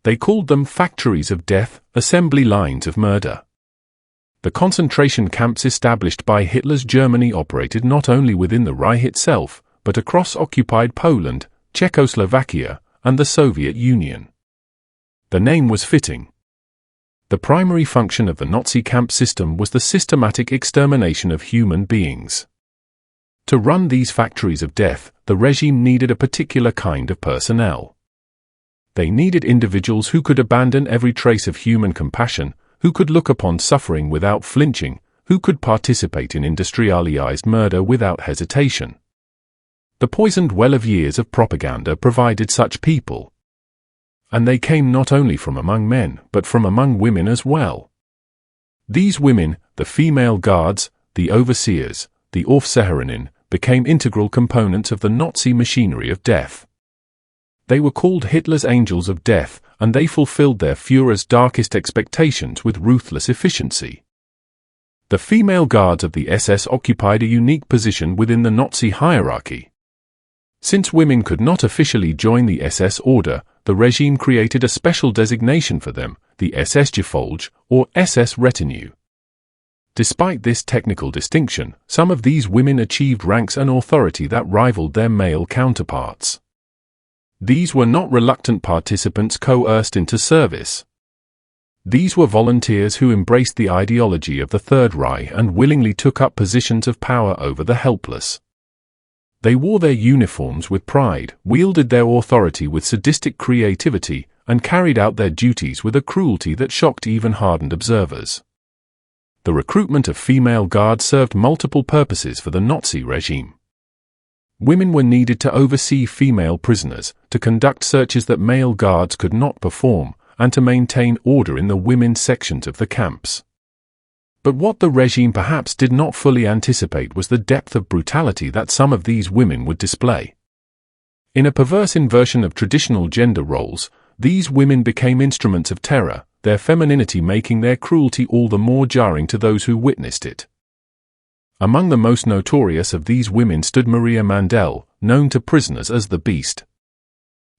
They called them factories of death, assembly lines of murder. The concentration camps established by Hitler's Germany operated not only within the Reich itself, but across occupied Poland, Czechoslovakia, and the Soviet Union. The name was fitting. The primary function of the Nazi camp system was the systematic extermination of human beings. To run these factories of death, the regime needed a particular kind of personnel. They needed individuals who could abandon every trace of human compassion, who could look upon suffering without flinching, who could participate in industrialized murder without hesitation. The poisoned well of years of propaganda provided such people. And they came not only from among men, but from among women as well. These women, the female guards, the overseers, the Aufseherinnen, became integral components of the Nazi machinery of death. They were called Hitler's angels of death, and they fulfilled their Führer's darkest expectations with ruthless efficiency. The female guards of the SS occupied a unique position within the Nazi hierarchy. Since women could not officially join the SS order, the regime created a special designation for them, the SS Gefolge, or SS retinue. Despite this technical distinction, some of these women achieved ranks and authority that rivaled their male counterparts. These were not reluctant participants coerced into service. These were volunteers who embraced the ideology of the Third Reich and willingly took up positions of power over the helpless. They wore their uniforms with pride, wielded their authority with sadistic creativity, and carried out their duties with a cruelty that shocked even hardened observers. The recruitment of female guards served multiple purposes for the Nazi regime. Women were needed to oversee female prisoners, to conduct searches that male guards could not perform, and to maintain order in the women's sections of the camps. But what the regime perhaps did not fully anticipate was the depth of brutality that some of these women would display. In a perverse inversion of traditional gender roles, these women became instruments of terror, their femininity making their cruelty all the more jarring to those who witnessed it. Among the most notorious of these women stood Maria Mandel, known to prisoners as the Beast.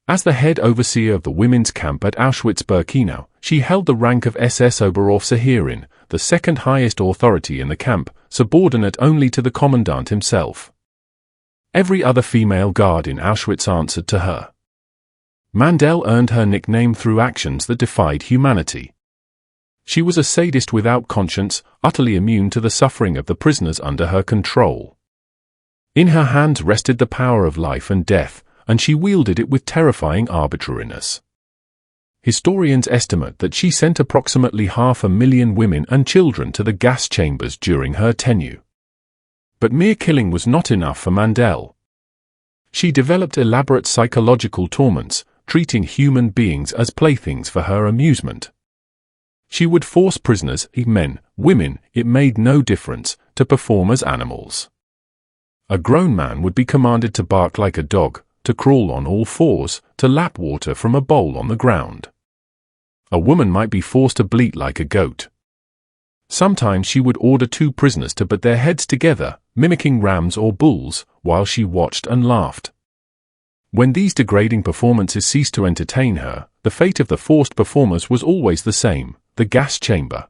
As the head overseer of the women's camp at Auschwitz-Birkenau, she held the rank of SS Oberaufseherin, the second highest authority in the camp, subordinate only to the commandant himself. Every other female guard in Auschwitz answered to her. Mandel earned her nickname through actions that defied humanity. She was a sadist without conscience, utterly immune to the suffering of the prisoners under her control. In her hands rested the power of life and death, and she wielded it with terrifying arbitrariness. Historians estimate that she sent approximately 500,000 women and children to the gas chambers during her tenure. But mere killing was not enough for Mandel. She developed elaborate psychological torments, treating human beings as playthings for her amusement. She would force prisoners, men, women, it made no difference, to perform as animals. A grown man would be commanded to bark like a dog, to crawl on all fours, to lap water from a bowl on the ground. A woman might be forced to bleat like a goat. Sometimes she would order two prisoners to butt their heads together, mimicking rams or bulls, while she watched and laughed. When these degrading performances ceased to entertain her, the fate of the forced performers was always the same, the gas chamber.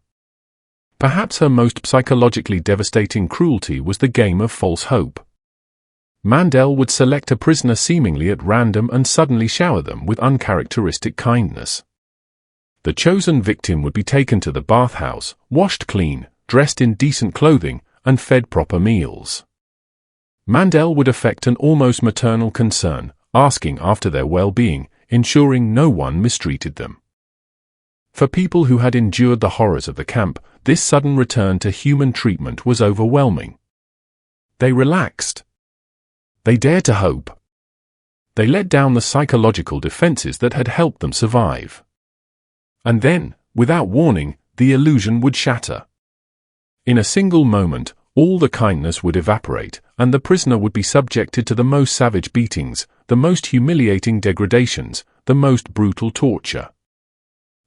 Perhaps her most psychologically devastating cruelty was the game of false hope. Mandel would select a prisoner seemingly at random and suddenly shower them with uncharacteristic kindness. The chosen victim would be taken to the bathhouse, washed clean, dressed in decent clothing, and fed proper meals. Mandel would affect an almost maternal concern, asking after their well-being, ensuring no one mistreated them. For people who had endured the horrors of the camp, this sudden return to human treatment was overwhelming. They relaxed. They dared to hope. They let down the psychological defenses that had helped them survive. And then, without warning, the illusion would shatter. In a single moment, all the kindness would evaporate, and the prisoner would be subjected to the most savage beatings, the most humiliating degradations, the most brutal torture.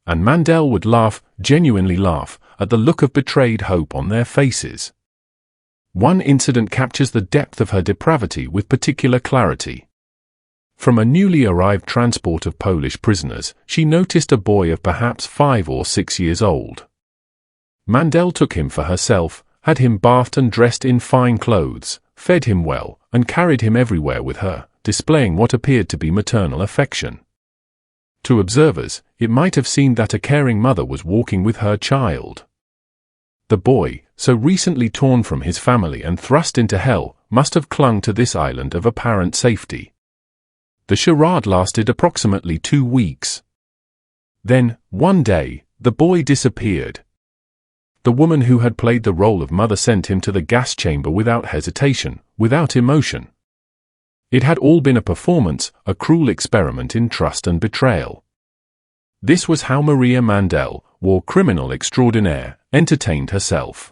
And Mandel would laugh, genuinely laugh, at the look of betrayed hope on their faces. One incident captures the depth of her depravity with particular clarity. From a newly arrived transport of Polish prisoners, she noticed a boy of perhaps 5 or 6 years old. Mandel took him for herself, had him bathed and dressed in fine clothes, fed him well, and carried him everywhere with her, displaying what appeared to be maternal affection. To observers, it might have seemed that a caring mother was walking with her child. The boy, so recently torn from his family and thrust into hell, must have clung to this island of apparent safety. The charade lasted approximately 2 weeks. Then, one day, the boy disappeared. The woman who had played the role of mother sent him to the gas chamber without hesitation, without emotion. It had all been a performance, a cruel experiment in trust and betrayal. This was how Maria Mandel, war criminal extraordinaire, entertained herself.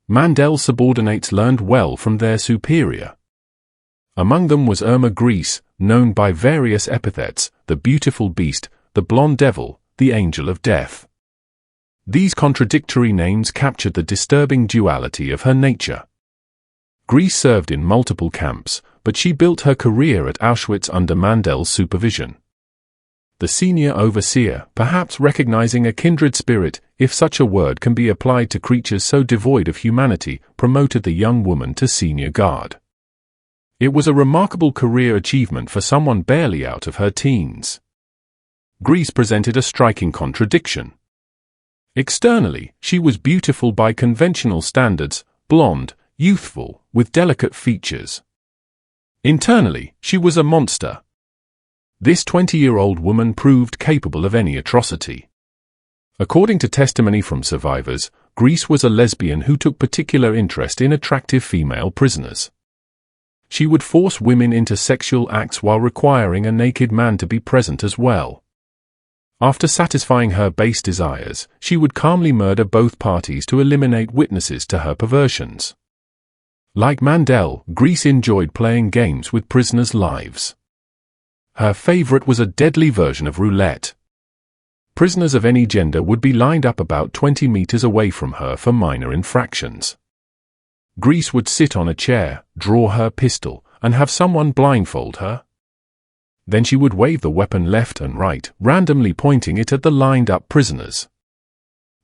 Mandel's subordinates learned well from their superior. Among them was Irma Grese, known by various epithets, the beautiful beast, the blonde devil, the angel of death. These contradictory names captured the disturbing duality of her nature. Grese served in multiple camps, but she built her career at Auschwitz under Mandel's supervision. The senior overseer, perhaps recognizing a kindred spirit, if such a word can be applied to creatures so devoid of humanity, promoted the young woman to senior guard. It was a remarkable career achievement for someone barely out of her teens. Grese presented a striking contradiction. Externally, she was beautiful by conventional standards, blonde, youthful, with delicate features. Internally, she was a monster. This 20-year-old woman proved capable of any atrocity. According to testimony from survivors, Grese was a lesbian who took particular interest in attractive female prisoners. She would force women into sexual acts while requiring a naked man to be present as well. After satisfying her base desires, she would calmly murder both parties to eliminate witnesses to her perversions. Like Mandel, Grese enjoyed playing games with prisoners' lives. Her favorite was a deadly version of roulette. Prisoners of any gender would be lined up about 20 meters away from her for minor infractions. Grese would sit on a chair, draw her pistol, and have someone blindfold her. Then she would wave the weapon left and right, randomly pointing it at the lined-up prisoners.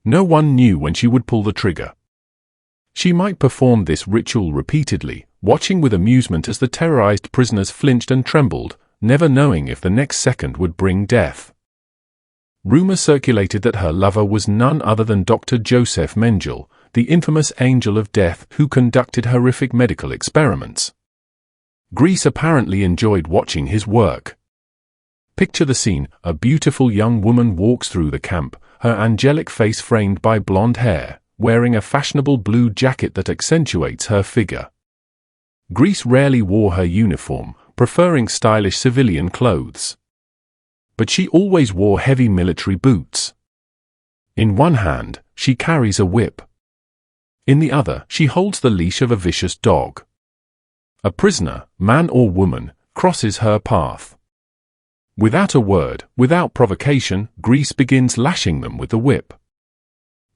No one knew when she would pull the trigger. She might perform this ritual repeatedly, watching with amusement as the terrorized prisoners flinched and trembled, never knowing if the next second would bring death. Rumor circulated that her lover was none other than Dr. Joseph Mengele, the infamous angel of death who conducted horrific medical experiments. Grese apparently enjoyed watching his work. Picture the scene: a beautiful young woman walks through the camp, her angelic face framed by blonde hair, wearing a fashionable blue jacket that accentuates her figure. Grese rarely wore her uniform, preferring stylish civilian clothes. But she always wore heavy military boots. In one hand, she carries a whip. In the other, she holds the leash of a vicious dog. A prisoner, man or woman, crosses her path. Without a word, without provocation, Grese begins lashing them with the whip.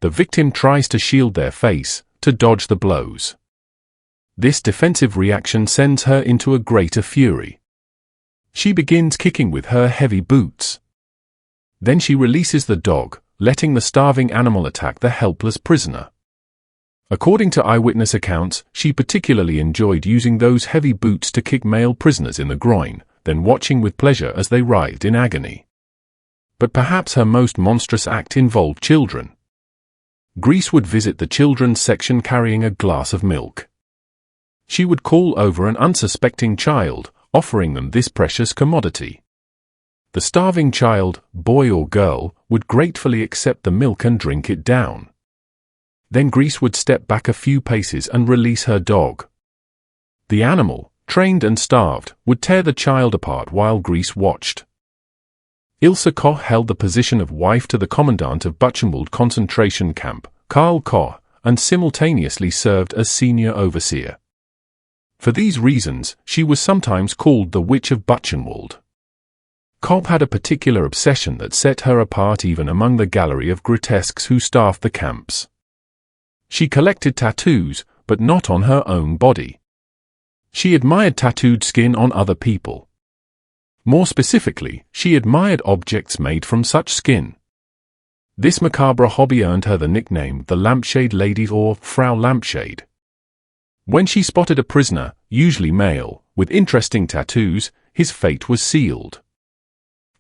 The victim tries to shield their face, to dodge the blows. This defensive reaction sends her into a greater fury. She begins kicking with her heavy boots. Then she releases the dog, letting the starving animal attack the helpless prisoner. According to eyewitness accounts, she particularly enjoyed using those heavy boots to kick male prisoners in the groin, then watching with pleasure as they writhed in agony. But perhaps her most monstrous act involved children. Grese would visit the children's section carrying a glass of milk. She would call over an unsuspecting child, offering them this precious commodity. The starving child, boy or girl, would gratefully accept the milk and drink it down. Then Grese would step back a few paces and release her dog. The animal, trained and starved, would tear the child apart while Grese watched. Ilse Koch held the position of wife to the commandant of Buchenwald concentration camp, Karl Koch, and simultaneously served as senior overseer. For these reasons, she was sometimes called the Witch of Buchenwald. Koch had a particular obsession that set her apart even among the gallery of grotesques who staffed the camps. She collected tattoos, but not on her own body. She admired tattooed skin on other people. More specifically, she admired objects made from such skin. This macabre hobby earned her the nickname the Lampshade Lady or Frau Lampshade. When she spotted a prisoner, usually male, with interesting tattoos, his fate was sealed.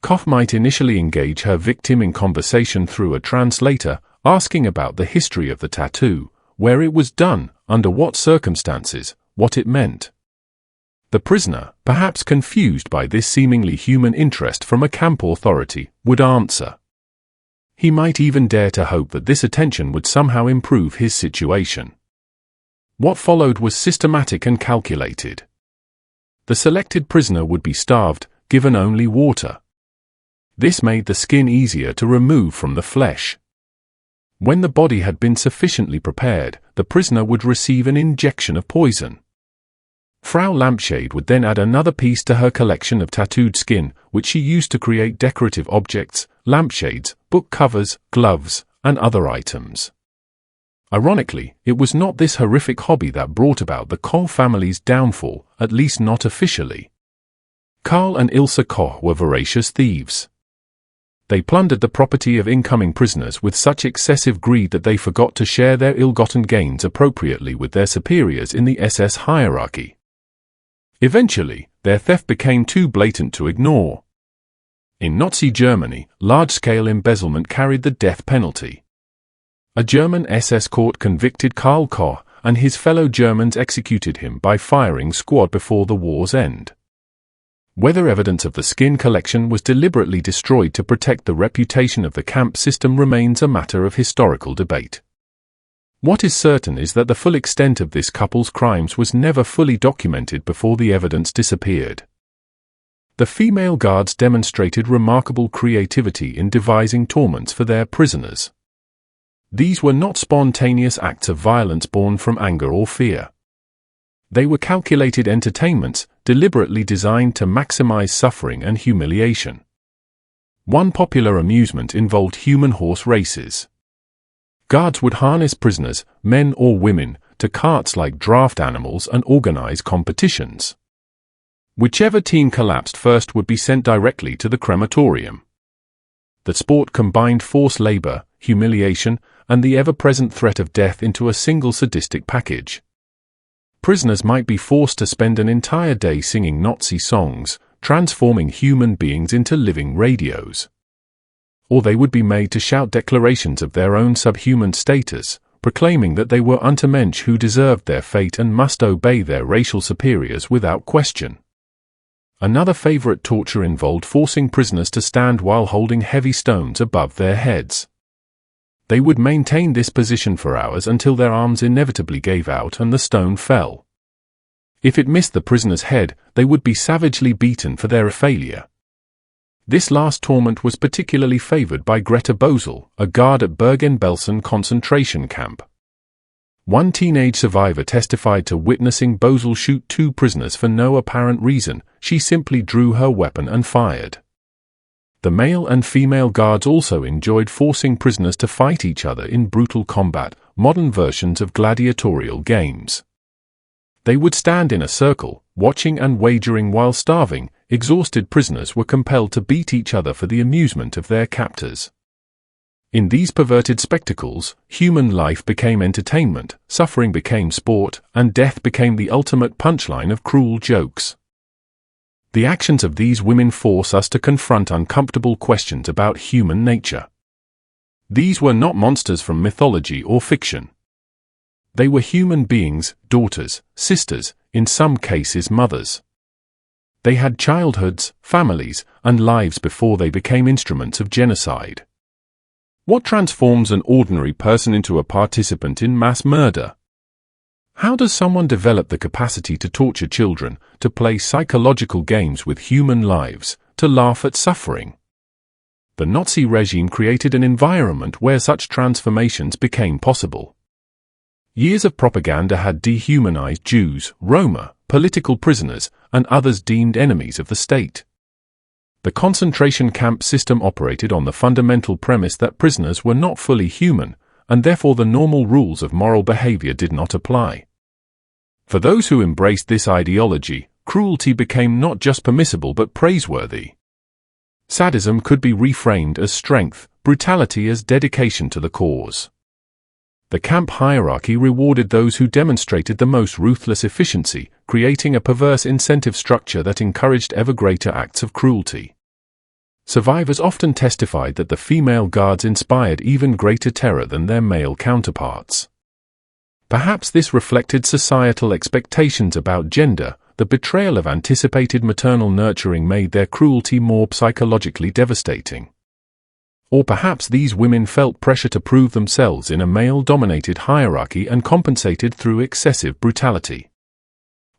Koch might initially engage her victim in conversation through a translator, asking about the history of the tattoo, where it was done, under what circumstances, what it meant. The prisoner, perhaps confused by this seemingly human interest from a camp authority, would answer. He might even dare to hope that this attention would somehow improve his situation. What followed was systematic and calculated. The selected prisoner would be starved, given only water. This made the skin easier to remove from the flesh. When the body had been sufficiently prepared, the prisoner would receive an injection of poison. Frau Lampshade would then add another piece to her collection of tattooed skin, which she used to create decorative objects, lampshades, book covers, gloves, and other items. Ironically, it was not this horrific hobby that brought about the Koch family's downfall, at least not officially. Karl and Ilse Koch were voracious thieves. They plundered the property of incoming prisoners with such excessive greed that they forgot to share their ill-gotten gains appropriately with their superiors in the SS hierarchy. Eventually, their theft became too blatant to ignore. In Nazi Germany, large-scale embezzlement carried the death penalty. A German SS court convicted Karl Koch, and his fellow Germans executed him by firing squad before the war's end. Whether evidence of the skin collection was deliberately destroyed to protect the reputation of the camp system remains a matter of historical debate. What is certain is that the full extent of this couple's crimes was never fully documented before the evidence disappeared. The female guards demonstrated remarkable creativity in devising torments for their prisoners. These were not spontaneous acts of violence born from anger or fear. They were calculated entertainments, deliberately designed to maximize suffering and humiliation. One popular amusement involved human horse races. Guards would harness prisoners, men or women, to carts like draft animals and organize competitions. Whichever team collapsed first would be sent directly to the crematorium. The sport combined forced labor, humiliation, and the ever-present threat of death into a single sadistic package. Prisoners might be forced to spend an entire day singing Nazi songs, transforming human beings into living radios. Or they would be made to shout declarations of their own subhuman status, proclaiming that they were Untermensch who deserved their fate and must obey their racial superiors without question. Another favorite torture involved forcing prisoners to stand while holding heavy stones above their heads. They would maintain this position for hours until their arms inevitably gave out and the stone fell. If it missed the prisoner's head, they would be savagely beaten for their failure. This last torment was particularly favored by Greta Bosel, a guard at Bergen-Belsen concentration camp. One teenage survivor testified to witnessing Bosel shoot two prisoners for no apparent reason. She simply drew her weapon and fired. The male and female guards also enjoyed forcing prisoners to fight each other in brutal combat, modern versions of gladiatorial games. They would stand in a circle, watching and wagering while starving. Exhausted prisoners were compelled to beat each other for the amusement of their captors. In these perverted spectacles, human life became entertainment, suffering became sport, and death became the ultimate punchline of cruel jokes. The actions of these women force us to confront uncomfortable questions about human nature. These were not monsters from mythology or fiction. They were human beings, daughters, sisters, in some cases mothers. They had childhoods, families, and lives before they became instruments of genocide. What transforms an ordinary person into a participant in mass murder? How does someone develop the capacity to torture children, to play psychological games with human lives, to laugh at suffering? The Nazi regime created an environment where such transformations became possible. Years of propaganda had dehumanized Jews, Roma, political prisoners, and others deemed enemies of the state. The concentration camp system operated on the fundamental premise that prisoners were not fully human, and therefore the normal rules of moral behavior did not apply. For those who embraced this ideology, cruelty became not just permissible but praiseworthy. Sadism could be reframed as strength, brutality as dedication to the cause. The camp hierarchy rewarded those who demonstrated the most ruthless efficiency, creating a perverse incentive structure that encouraged ever greater acts of cruelty. Survivors often testified that the female guards inspired even greater terror than their male counterparts. Perhaps this reflected societal expectations about gender. The betrayal of anticipated maternal nurturing made their cruelty more psychologically devastating. Or perhaps these women felt pressure to prove themselves in a male-dominated hierarchy and compensated through excessive brutality.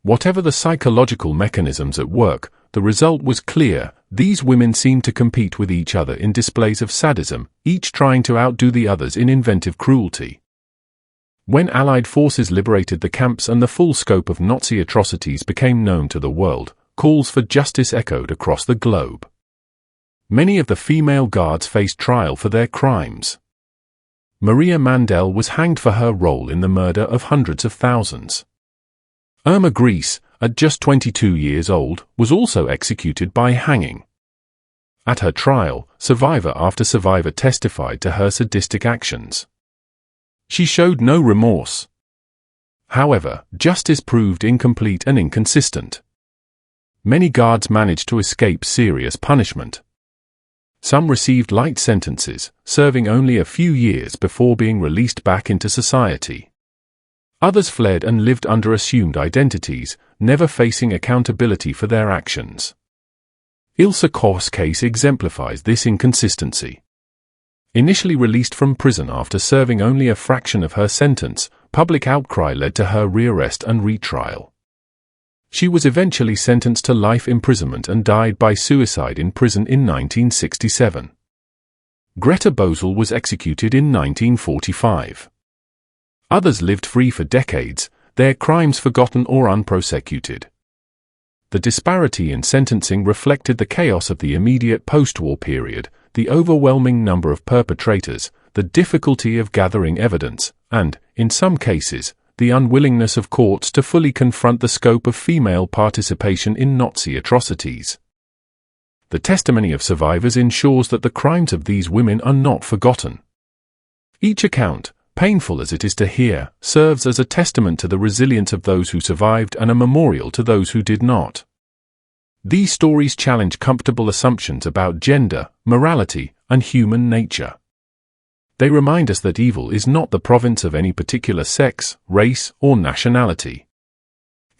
Whatever the psychological mechanisms at work, the result was clear: these women seemed to compete with each other in displays of sadism, each trying to outdo the others in inventive cruelty. When Allied forces liberated the camps and the full scope of Nazi atrocities became known to the world, calls for justice echoed across the globe. Many of the female guards faced trial for their crimes. Maria Mandel was hanged for her role in the murder of hundreds of thousands. Irma Grese, at just 22 years old, was also executed by hanging. At her trial, survivor after survivor testified to her sadistic actions. She showed no remorse. However, justice proved incomplete and inconsistent. Many guards managed to escape serious punishment. Some received light sentences, serving only a few years before being released back into society. Others fled and lived under assumed identities, never facing accountability for their actions. Ilse Koch's case exemplifies this inconsistency. Initially released from prison after serving only a fraction of her sentence, public outcry led to her rearrest and retrial. She was eventually sentenced to life imprisonment and died by suicide in prison in 1967. Greta Bosel was executed in 1945. Others lived free for decades, their crimes forgotten or unprosecuted. The disparity in sentencing reflected the chaos of the immediate post-war period, the overwhelming number of perpetrators, the difficulty of gathering evidence, and, in some cases, the unwillingness of courts to fully confront the scope of female participation in Nazi atrocities. The testimony of survivors ensures that the crimes of these women are not forgotten. Each account, painful as it is to hear, serves as a testament to the resilience of those who survived and a memorial to those who did not. These stories challenge comfortable assumptions about gender, morality, and human nature. They remind us that evil is not the province of any particular sex, race, or nationality.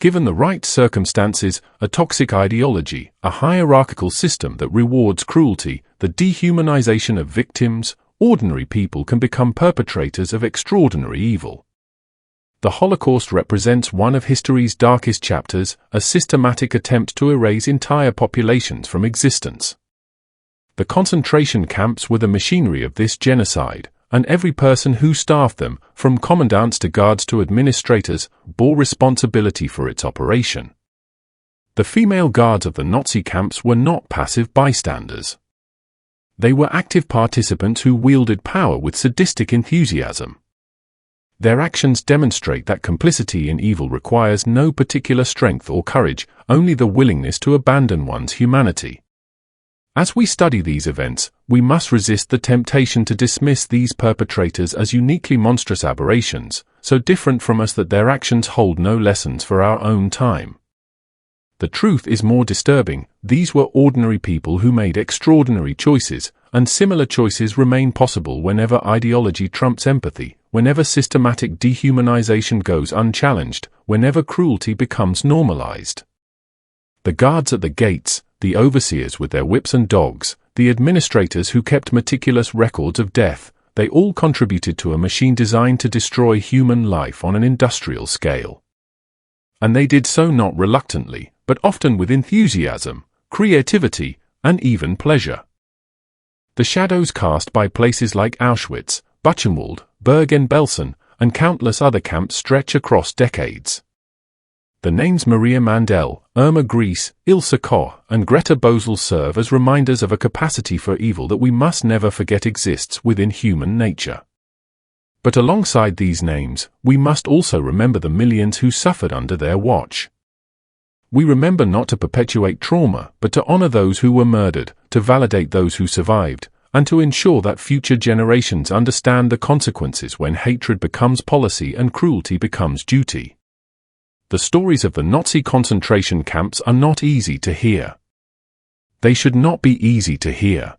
Given the right circumstances, a toxic ideology, a hierarchical system that rewards cruelty, the dehumanization of victims, ordinary people can become perpetrators of extraordinary evil. The Holocaust represents one of history's darkest chapters, a systematic attempt to erase entire populations from existence. The concentration camps were the machinery of this genocide, and every person who staffed them, from commandants to guards to administrators, bore responsibility for its operation. The female guards of the Nazi camps were not passive bystanders. They were active participants who wielded power with sadistic enthusiasm. Their actions demonstrate that complicity in evil requires no particular strength or courage, only the willingness to abandon one's humanity. As we study these events, we must resist the temptation to dismiss these perpetrators as uniquely monstrous aberrations, so different from us that their actions hold no lessons for our own time. The truth is more disturbing: these were ordinary people who made extraordinary choices, and similar choices remain possible whenever ideology trumps empathy, whenever systematic dehumanization goes unchallenged, whenever cruelty becomes normalized. The guards at the gates, the overseers with their whips and dogs, the administrators who kept meticulous records of death, they all contributed to a machine designed to destroy human life on an industrial scale. And they did so not reluctantly, but often with enthusiasm, creativity, and even pleasure. The shadows cast by places like Auschwitz, Buchenwald, Bergen-Belsen, and countless other camps stretch across decades. The names Maria Mandel, Irma Grese, Ilse Koch, and Greta Bosel serve as reminders of a capacity for evil that we must never forget exists within human nature. But alongside these names, we must also remember the millions who suffered under their watch. We remember not to perpetuate trauma, but to honor those who were murdered, to validate those who survived, and to ensure that future generations understand the consequences when hatred becomes policy and cruelty becomes duty. The stories of the Nazi concentration camps are not easy to hear. They should not be easy to hear.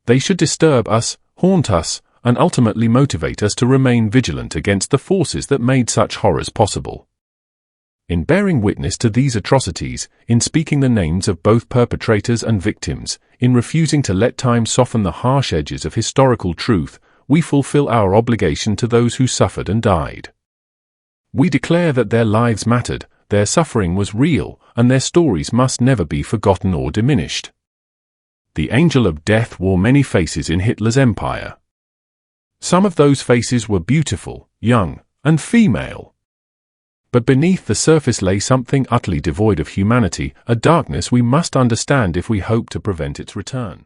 They should disturb us, haunt us, and ultimately motivate us to remain vigilant against the forces that made such horrors possible. In bearing witness to these atrocities, in speaking the names of both perpetrators and victims, in refusing to let time soften the harsh edges of historical truth, we fulfill our obligation to those who suffered and died. We declare that their lives mattered, their suffering was real, and their stories must never be forgotten or diminished. The angel of death wore many faces in Hitler's empire. Some of those faces were beautiful, young, and female. But beneath the surface lay something utterly devoid of humanity, a darkness we must understand if we hope to prevent its return.